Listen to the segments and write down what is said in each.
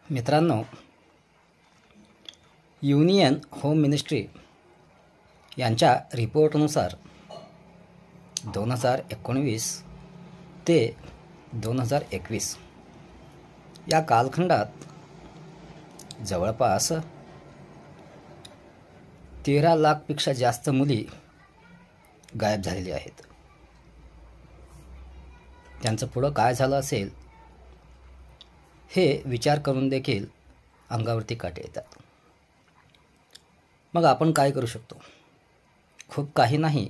मित्रांनो, union home ministry यांच्या रिपोर्टनुसार 2019 ते 2021 या कालखंडात जवळपास 13 लाखपेक्षा जास्त मुली गायब झालेल्या आहेत. त्यांचं पुढं काय झालं असेल हे विचार करून देखील अंगावरती काटे येतात. मग आपण काय करू शकतो? खूप काही नाही,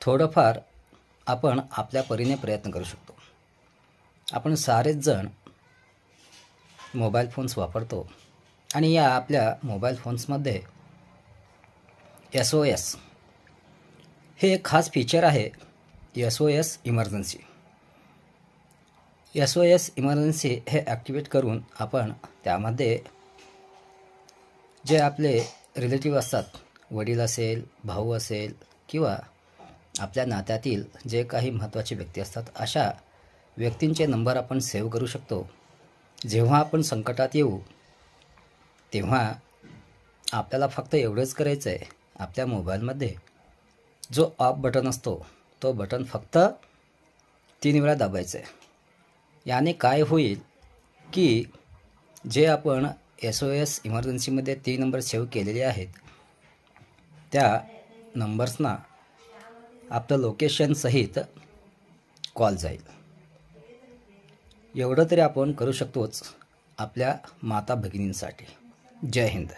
थोडंफार आपण आपल्या परीने प्रयत्न करू शकतो. आपण सारेच जण मोबाईल फोन्स वापरतो आणि या आपल्या मोबाईल फोन्समध्ये SOS हे एक खास फीचर आहे. SOS emergency. SOS इमर्जन्सी हे ॲक्टिवेट करून आपण त्यामध्ये जे आपले रिलेटिव्ह असतात, वडील असेल, भाऊ असेल किंवा आपल्या नात्यातील जे काही महत्त्वाचे व्यक्ती असतात, अशा व्यक्तींचे नंबर आपण सेव्ह करू शकतो. जेव्हा आपण संकटात येऊ तेव्हा आपल्याला फक्त एवढंच करायचं आहे, आपल्या मोबाईलमध्ये जो ऑफ बटन असतो तो बटन फक्त 3 वेळा दाबायचं आहे. याने काय होईल की जे आपण SOS इमर्जन्सीमध्ये 3 नंबर सेव्ह केलेले आहेत त्या नंबर्सना आपलं लोकेशन सहित कॉल जाईल. एवढं तरी आपण करू शकतोच आपल्या माता भगिनींसाठी. जय हिंद.